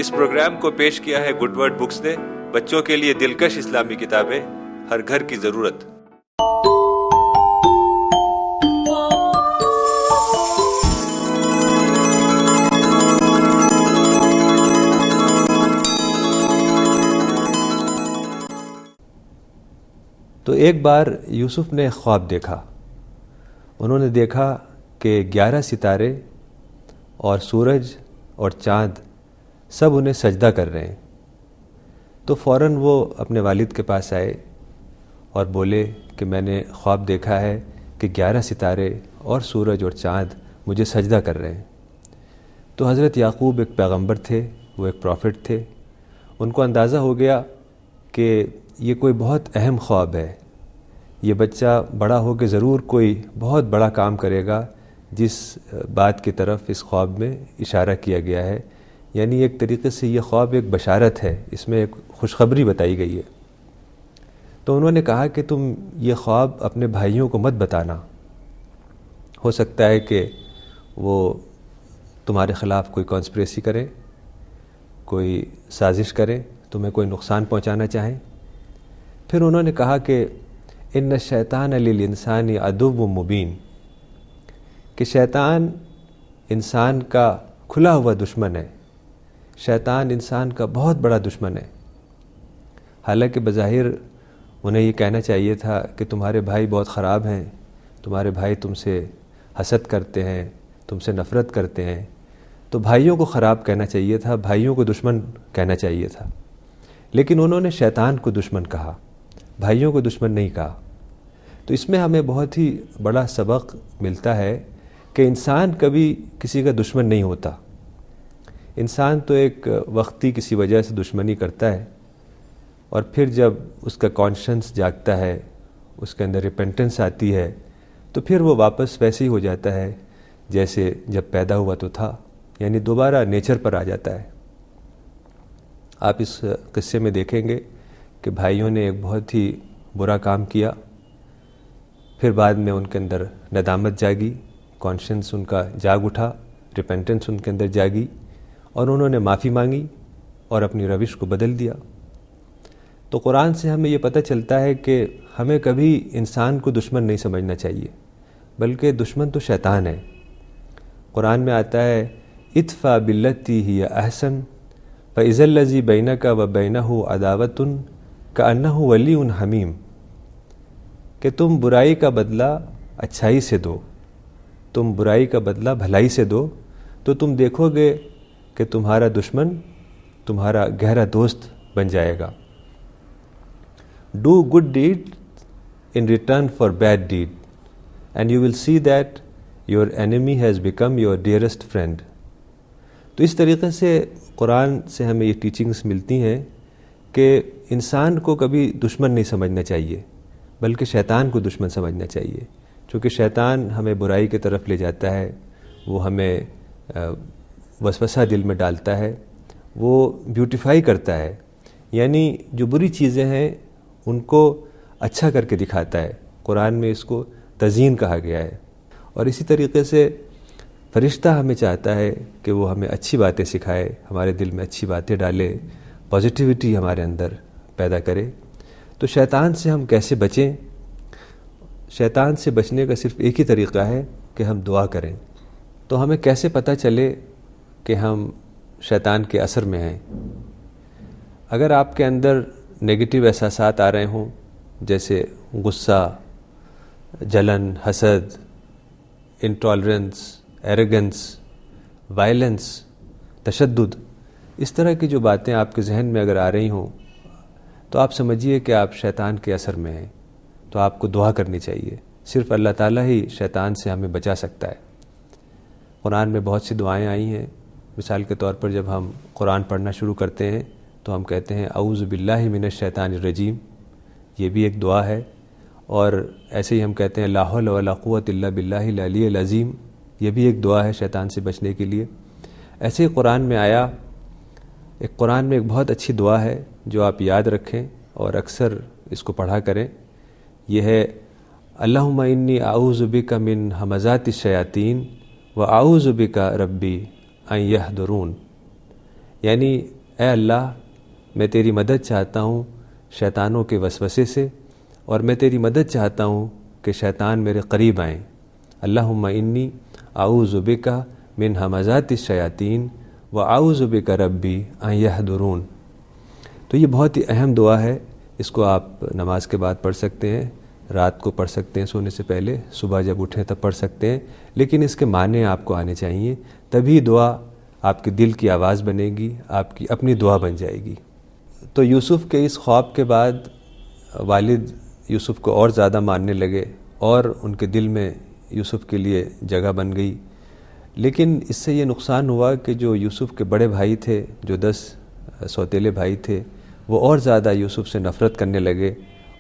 اس programme کو پیش کیا ہے گڈ ورڈ بکس نے، بچوں کے لیے دلکش اسلامی کتابیں، ہر گھر کی ضرورت۔ تو ایک بار یوسف نے خواب دیکھا۔ انہوں نے دیکھا کہ 11 ستارے اور سورج اور چاند سب انہیں سجدہ کر رہے ہیں۔ تو فوراً وہ اپنے والد کے پاس آئے اور بولے کہ میں نے خواب دیکھا ہے کہ 11 ستارے اور سورج اور چاند مجھے سجدہ کر رہے ہیں۔ تو حضرت یعقوب ایک پیغمبر تھے، وہ ایک پروفٹ تھے۔ ان کو اندازہ ہو گیا کہ یہ کوئی بہت اہم خواب ہے، یہ بچہ بڑا ہو کے ضرور کوئی بہت بڑا کام کرے گا جس بات کی طرف اس خواب میں اشارہ کیا گیا ہے، یعنی ایک طریقے سے یہ خواب ایک بشارت ہے، اس میں ایک خوشخبری بتائی گئی ہے۔ تو انہوں نے کہا کہ تم یہ خواب اپنے بھائیوں کو مت بتانا، ہو سکتا ہے کہ وہ تمہارے خلاف کوئی کانسپریسی کریں، کوئی سازش کریں، تمہیں کوئی نقصان پہنچانا چاہیں۔ پھر انہوں نے کہا کہ ان الشیطان للانسان عدو مبین، کہ شیطان انسان کا کھلا ہوا دشمن ہے، شیطان انسان کا بہت بڑا دشمن ہے۔ حالانکہ بظاہر انہیں یہ کہنا چاہیے تھا کہ تمہارے بھائی بہت خراب ہیں، تمہارے بھائی تم سے حسد کرتے ہیں، تم سے نفرت کرتے ہیں، تو بھائیوں کو خراب کہنا چاہیے تھا، بھائیوں کو دشمن کہنا چاہیے تھا۔ لیکن انہوں نے شیطان کو دشمن کہا، بھائیوں کو دشمن نہیں کہا۔ تو اس میں ہمیں بہت ہی بڑا سبق ملتا ہے کہ انسان کبھی کسی کا دشمن نہیں ہوتا۔ انسان تو ایک وقتی کسی وجہ سے دشمنی کرتا ہے، اور پھر جب اس کا کانشنس جاگتا ہے، اس کے اندر ریپینٹنس آتی ہے، تو پھر وہ واپس ویسے ہی ہو جاتا ہے جیسے جب پیدا ہوا تو تھا، یعنی دوبارہ نیچر پر آ جاتا ہے۔ آپ اس قصے میں دیکھیں گے کہ بھائیوں نے ایک بہت ہی برا کام کیا، پھر بعد میں ان کے اندر ندامت جاگی، کانشنس ان کا جاگ اٹھا، ریپینٹنس ان کے اندر جاگی، اور انہوں نے معافی مانگی اور اپنی روش کو بدل دیا۔ تو قرآن سے ہمیں یہ پتہ چلتا ہے کہ ہمیں کبھی انسان کو دشمن نہیں سمجھنا چاہیے، بلکہ دشمن تو شیطان ہے۔ قرآن میں آتا ہے ادفع باللتی ہی احسن فاذا الذی بینک وبینہ عداوۃ کأنہ ولی حمیم، کہ تم برائی کا بدلہ اچھائی سے دو، تم برائی کا بدلہ بھلائی سے دو، تو تم دیکھو گے کہ تمہارا دشمن تمہارا گہرا دوست بن جائے گا۔ Do good deed in return for bad deed, and you will see that your enemy has become your dearest friend۔ تو اس طریقے سے قرآن سے ہمیں یہ ٹیچنگز ملتی ہیں کہ انسان کو کبھی دشمن نہیں سمجھنا چاہیے، بلکہ شیطان کو دشمن سمجھنا چاہیے، چونکہ شیطان ہمیں برائی کی طرف لے جاتا ہے، وہ ہمیں وسوسہ دل میں ڈالتا ہے، وہ بیوٹیفائی کرتا ہے، یعنی جو بری چیزیں ہیں ان کو اچھا کر کے دکھاتا ہے۔ قرآن میں اس کو تزیین کہا گیا ہے۔ اور اسی طریقے سے فرشتہ ہمیں چاہتا ہے کہ وہ ہمیں اچھی باتیں سکھائے، ہمارے دل میں اچھی باتیں ڈالے، پازیٹیوٹی ہمارے اندر پیدا کرے۔ تو شیطان سے ہم کیسے بچیں؟ شیطان سے بچنے کا صرف ایک ہی طریقہ ہے کہ ہم دعا کریں۔ تو ہمیں کیسے پتہ چلے کہ ہم شیطان کے اثر میں ہیں؟ اگر آپ کے اندر نگیٹو احساسات آ رہے ہوں، جیسے غصہ، جلن، حسد، انٹالرنس، ایروگنس، وائلنس، تشدد، اس طرح کی جو باتیں آپ کے ذہن میں اگر آ رہی ہوں، تو آپ سمجھیے کہ آپ شیطان کے اثر میں ہیں۔ تو آپ کو دعا کرنی چاہیے، صرف اللہ تعالیٰ ہی شیطان سے ہمیں بچا سکتا ہے۔ قرآن میں بہت سی دعائیں آئی ہیں۔ مثال کے طور پر جب ہم قرآن پڑھنا شروع کرتے ہیں تو ہم کہتے ہیں اعوذ باللہ من الشیطان الرجیم، یہ بھی ایک دعا ہے۔ اور ایسے ہی ہم کہتے ہیں لا حول ولا قوۃ الا باللہ العلی العظیم، یہ بھی ایک دعا ہے شیطان سے بچنے کے لیے۔ ایسے ہی قرآن میں آیا، قرآن میں ایک بہت اچھی دعا ہے جو آپ یاد رکھیں اور اکثر اس کو پڑھا کریں، یہ ہے اللہم انی اعوذ بک من ہمزات الشیاطین واعوذ بک ربی ان یحضرون۔ یعنی اے اللہ میں تیری مدد چاہتا ہوں شیطانوں کے وسوسے سے، اور میں تیری مدد چاہتا ہوں کہ شیطان میرے قریب آئیں۔ اللہم انی اعوذ بک من ہمزات الشیاطین و اعوذ بک ربی ان یحضرون۔ تو یہ بہت ہی اہم دعا ہے، اس کو آپ نماز کے بعد پڑھ سکتے ہیں، رات کو پڑھ سکتے ہیں سونے سے پہلے، صبح جب اٹھیں تب پڑھ سکتے ہیں، لیکن اس کے معنی آپ کو آنے چاہیے، تبھی دعا آپ کے دل کی آواز بنے گی، آپ کی اپنی دعا بن جائے گی۔ تو یوسف کے اس خواب کے بعد والد یوسف کو اور زیادہ ماننے لگے، اور ان کے دل میں یوسف کے لیے جگہ بن گئی۔ لیکن اس سے یہ نقصان ہوا کہ جو یوسف کے بڑے بھائی تھے، جو 10 سوتیلے بھائی تھے، وہ اور زیادہ یوسف سے نفرت کرنے لگے،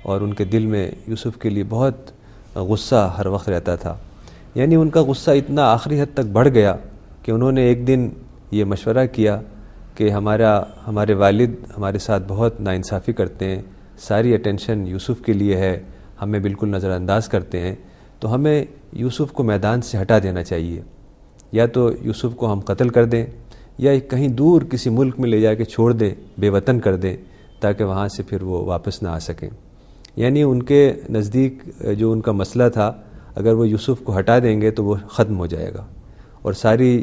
اور ان کے دل میں یوسف کے لیے بہت غصہ ہر وقت رہتا تھا۔ یعنی ان کا غصہ اتنا آخری حد تک بڑھ گیا کہ انہوں نے ایک دن یہ مشورہ کیا کہ ہمارے والد ہمارے ساتھ بہت ناانصافی کرتے ہیں، ساری اٹینشن یوسف کے لیے ہے، ہمیں بالکل نظر انداز کرتے ہیں، تو ہمیں یوسف کو میدان سے ہٹا دینا چاہیے، یا تو یوسف کو ہم قتل کر دیں یا کہیں دور کسی ملک میں لے جا کے چھوڑ دیں، بے وطن کر دیں، تاکہ وہاں سے پھر وہ واپس نہ آ سکیں۔ یعنی ان کے نزدیک جو ان کا مسئلہ تھا، اگر وہ یوسف کو ہٹا دیں گے تو وہ ختم ہو جائے گا، اور ساری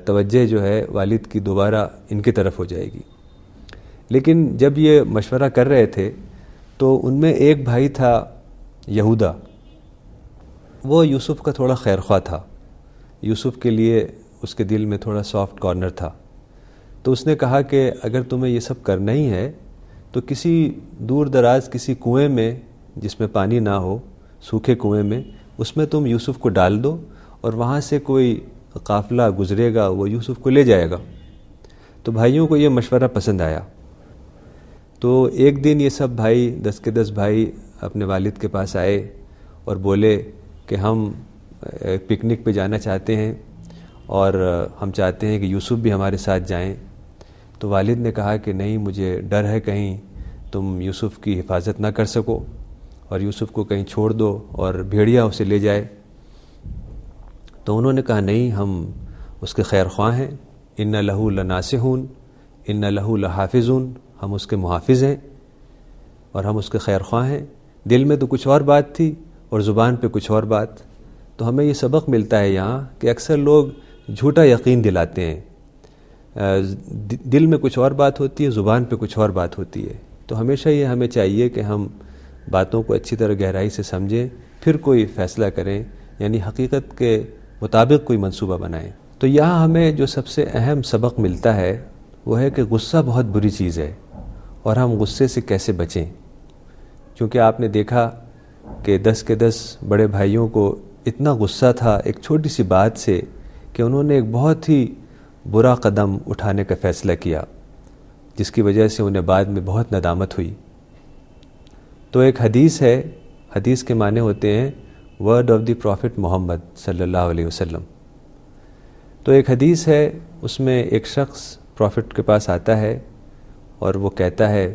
توجہ جو ہے والد کی دوبارہ ان کی طرف ہو جائے گی۔ لیکن جب یہ مشورہ کر رہے تھے تو ان میں ایک بھائی تھا یہودا، وہ یوسف کا تھوڑا خیر خواہ تھا، یوسف کے لیے اس کے دل میں تھوڑا سافٹ کارنر تھا۔ تو اس نے کہا کہ اگر تمہیں یہ سب کرنا ہی ہے تو کسی دور دراز کسی کنویں میں جس میں پانی نہ ہو، سوکھے کنویں میں، اس میں تم یوسف کو ڈال دو، اور وہاں سے کوئی قافلہ گزرے گا وہ یوسف کو لے جائے گا۔ تو بھائیوں کو یہ مشورہ پسند آیا۔ تو ایک دن یہ سب بھائی 10 کے 10 بھائی اپنے والد کے پاس آئے اور بولے کہ ہم پکنک پہ جانا چاہتے ہیں، اور ہم چاہتے ہیں کہ یوسف بھی ہمارے ساتھ جائیں۔ تو والد نے کہا کہ نہیں، مجھے ڈر ہے کہیں تم یوسف کی حفاظت نہ کر سکو، اور یوسف کو کہیں چھوڑ دو اور بھیڑیا اسے لے جائے۔ تو انہوں نے کہا نہیں، ہم اس کے خیر خواہ ہیں، ان لہو لناصحون ان لہو لحافظون، ہم اس کے محافظ ہیں اور ہم اس کے خیر خواہ ہیں۔ دل میں تو کچھ اور بات تھی اور زبان پہ کچھ اور بات۔ تو ہمیں یہ سبق ملتا ہے یہاں کہ اکثر لوگ جھوٹا یقین دلاتے ہیں، دل میں کچھ اور بات ہوتی ہے، زبان پہ کچھ اور بات ہوتی ہے۔ تو ہمیشہ یہ ہمیں چاہیے کہ ہم باتوں کو اچھی طرح گہرائی سے سمجھیں، پھر کوئی فیصلہ کریں، یعنی حقیقت کے مطابق کوئی منصوبہ بنائیں۔ تو یہاں ہمیں جو سب سے اہم سبق ملتا ہے وہ ہے کہ غصہ بہت بری چیز ہے، اور ہم غصے سے کیسے بچیں۔ چونکہ آپ نے دیکھا کہ 10 کے 10 بڑے بھائیوں کو اتنا غصہ تھا ایک چھوٹی سی بات سے کہ انہوں نے ایک بہت ہی برا قدم اٹھانے کا فیصلہ کیا، جس کی وجہ سے انہیں بعد میں بہت ندامت ہوئی۔ تو ایک حدیث ہے، حدیث کے معنی ہوتے ہیں ورڈ آف دی پروفٹ محمد صلی اللہ علیہ وسلم۔ تو ایک حدیث ہے، اس میں ایک شخص پروفٹ کے پاس آتا ہے اور وہ کہتا ہے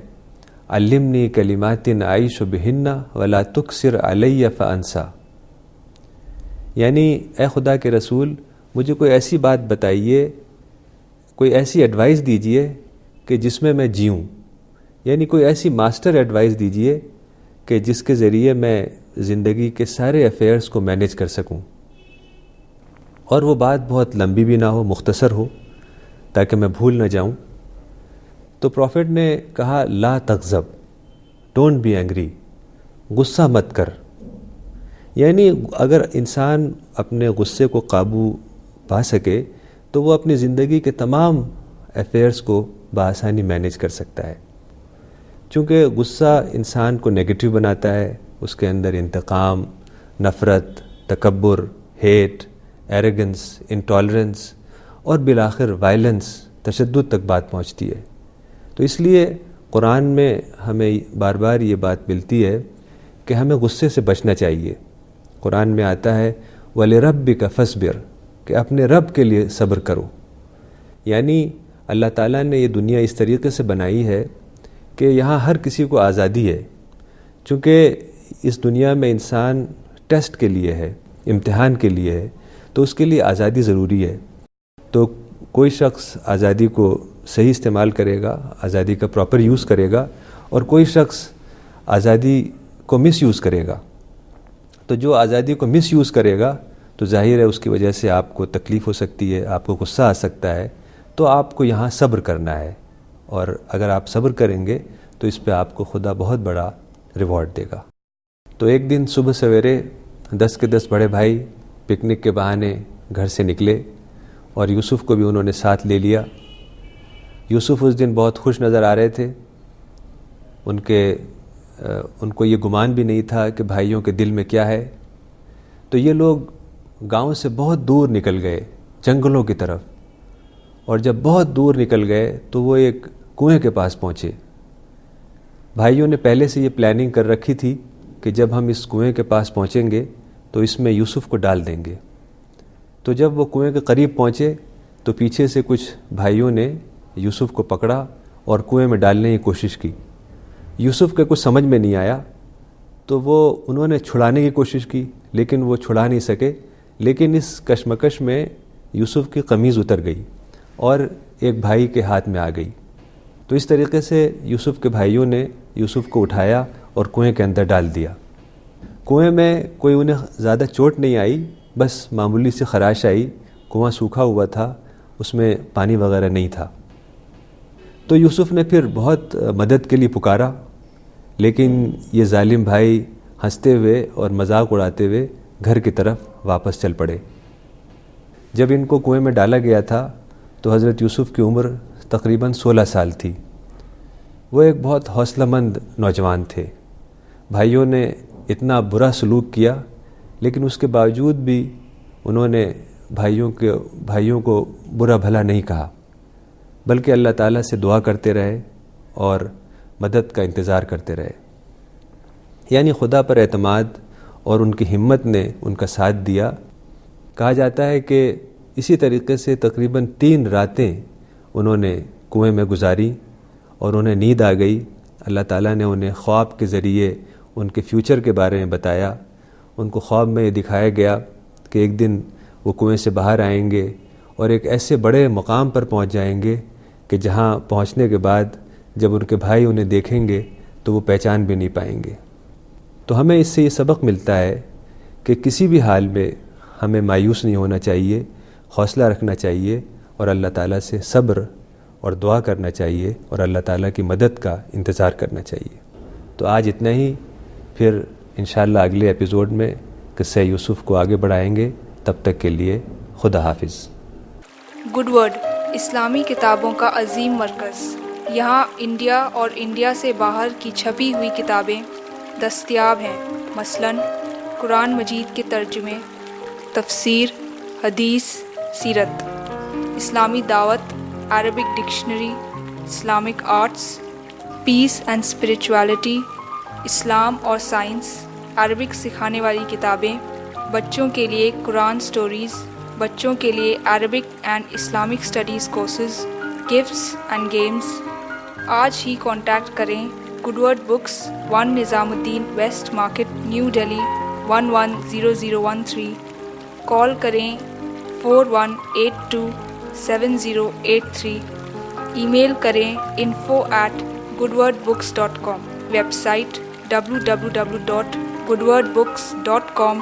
علمنی کلمات اعیش بہن ولا تکثر علی فانسا، یعنی اے خدا کے رسول مجھے کوئی ایسی بات بتائیے، کوئی ایسی ایڈوائس دیجئے کہ جس میں جیوں، یعنی کوئی ایسی ماسٹر ایڈوائس دیجئے کہ جس کے ذریعے میں زندگی کے سارے افیئرز کو مینیج کر سکوں، اور وہ بات بہت لمبی بھی نہ ہو، مختصر ہو، تاکہ میں بھول نہ جاؤں۔ تو پروفٹ نے کہا لا تغضب، ڈونٹ بی اینگری، غصہ مت کر۔ یعنی اگر انسان اپنے غصے کو قابو پا سکے تو وہ اپنی زندگی کے تمام افیئرز کو بآسانی مینیج کر سکتا ہے، چونکہ غصہ انسان کو نیگیٹو بناتا ہے، اس کے اندر انتقام، نفرت، تکبر، ہیٹ، ایروگنس، انٹالرنس اور بالآخر وائلنس، تشدد تک بات پہنچتی ہے۔ تو اس لیے قرآن میں ہمیں بار بار یہ بات ملتی ہے کہ ہمیں غصے سے بچنا چاہیے۔ قرآن میں آتا ہے وَلِرَبِّكَ فَاصْبِرْ، کہ اپنے رب کے لیے صبر کرو۔ یعنی اللہ تعالیٰ نے یہ دنیا اس طریقے سے بنائی ہے کہ یہاں ہر کسی کو آزادی ہے، چونکہ اس دنیا میں انسان ٹیسٹ کے لیے ہے، امتحان کے لیے ہے، تو اس کے لیے آزادی ضروری ہے۔ تو کوئی شخص آزادی کو صحیح استعمال کرے گا، آزادی کا پراپر یوز کرے گا، اور کوئی شخص آزادی کو مس یوز کرے گا، تو جو آزادی کو مس یوز کرے گا تو ظاہر ہے اس کی وجہ سے آپ کو تکلیف ہو سکتی ہے، آپ کو غصہ آ سکتا ہے، تو آپ کو یہاں صبر کرنا ہے، اور اگر آپ صبر کریں گے تو اس پہ آپ کو خدا بہت بڑا ریوارڈ دے گا۔ تو ایک دن صبح سویرے 10 کے 10 بڑے بھائی پکنک کے بہانے گھر سے نکلے، اور یوسف کو بھی انہوں نے ساتھ لے لیا۔ یوسف اس دن بہت خوش نظر آ رہے تھے، ان کو یہ گمان بھی نہیں تھا کہ بھائیوں کے دل میں کیا ہے۔ تو یہ لوگ گاؤں سے بہت دور نکل گئے، جنگلوں کی طرف، اور جب بہت دور نکل گئے تو وہ ایک کنویں کے پاس پہنچے۔ بھائیوں نے پہلے سے یہ پلاننگ کر رکھی تھی کہ جب ہم اس کنویں کے پاس پہنچیں گے تو اس میں یوسف کو ڈال دیں گے۔ تو جب وہ کنویں کے قریب پہنچے تو پیچھے سے کچھ بھائیوں نے یوسف کو پکڑا اور کنویں میں ڈالنے کی کوشش کی۔ یوسف کے کچھ سمجھ میں نہیں آیا، تو انہوں نے چھڑانے کی کوشش کی، لیکن وہ چھڑا نہیں سکے۔ لیکن اس کشمکش میں یوسف کی قمیض اتر گئی اور ایک بھائی کے ہاتھ میں آ گئی۔ تو اس طریقے سے یوسف کے بھائیوں نے یوسف کو اٹھایا اور کنویں کے اندر ڈال دیا۔ کنویں میں کوئی انہیں زیادہ چوٹ نہیں آئی، بس معمولی سی خراش آئی، کنواں سوکھا ہوا تھا، اس میں پانی وغیرہ نہیں تھا۔ تو یوسف نے پھر بہت مدد کے لیے پکارا، لیکن یہ ظالم بھائی ہنستے ہوئے اور مذاق اڑاتے ہوئے گھر کی طرف واپس چل پڑے۔ جب ان کو کنویں میں ڈالا گیا تھا تو حضرت یوسف کی عمر تقریباً 16 سال تھی۔ وہ ایک بہت حوصلہ مند نوجوان تھے۔ بھائیوں نے اتنا برا سلوک کیا، لیکن اس کے باوجود بھی انہوں نے بھائیوں کو برا بھلا نہیں کہا، بلکہ اللہ تعالیٰ سے دعا کرتے رہے اور مدد کا انتظار کرتے رہے۔ یعنی خدا پر اعتماد اور ان کی ہمت نے ان کا ساتھ دیا۔ کہا جاتا ہے کہ اسی طریقے سے تقریباً 3 راتیں انہوں نے کنویں میں گزاری اور انہیں نیند آ گئی۔ اللہ تعالیٰ نے انہیں خواب کے ذریعے ان کے فیوچر کے بارے میں بتایا۔ ان کو خواب میں یہ دکھایا گیا کہ ایک دن وہ کنویں سے باہر آئیں گے اور ایک ایسے بڑے مقام پر پہنچ جائیں گے کہ جہاں پہنچنے کے بعد جب ان کے بھائی انہیں دیکھیں گے تو وہ پہچان بھی نہیں پائیں گے۔ تو ہمیں اس سے یہ سبق ملتا ہے کہ کسی بھی حال میں ہمیں مایوس نہیں ہونا چاہیے، حوصلہ رکھنا چاہیے، اور اللہ تعالیٰ سے صبر اور دعا کرنا چاہیے، اور اللہ تعالیٰ کی مدد کا انتظار کرنا چاہیے۔ تو آج اتنا ہی، پھر انشاءاللہ اگلے ایپیسوڈ میں قصہ یوسف کو آگے بڑھائیں گے۔ تب تک کے لیے خدا حافظ۔ گڈ ورڈ اسلامی کتابوں کا عظیم مرکز۔ یہاں انڈیا اور انڈیا سے باہر کی چھپی ہوئی کتابیں دستیاب ہیں، مثلاً قرآن مجید کے ترجمے، تفسیر، حدیث، سیرت، اسلامی دعوت، Arabic dictionary, Islamic arts, peace and spirituality, اسلام اور سائنس، عربک سکھانے والی کتابیں، بچوں کے لیے قرآن سٹوریز، بچوں کے لیے Arabic and Islamic studies courses, gifts and games. آج ہی کانٹیکٹ کریں گڈ ورڈ بکس، 1 نظام الدین ویسٹ مارکیٹ، نیو دہلی 110013۔ کال کریں 41827083۔ ای میل کریں info@goodwordbooks.com۔ Web site www.goodwordbooks.com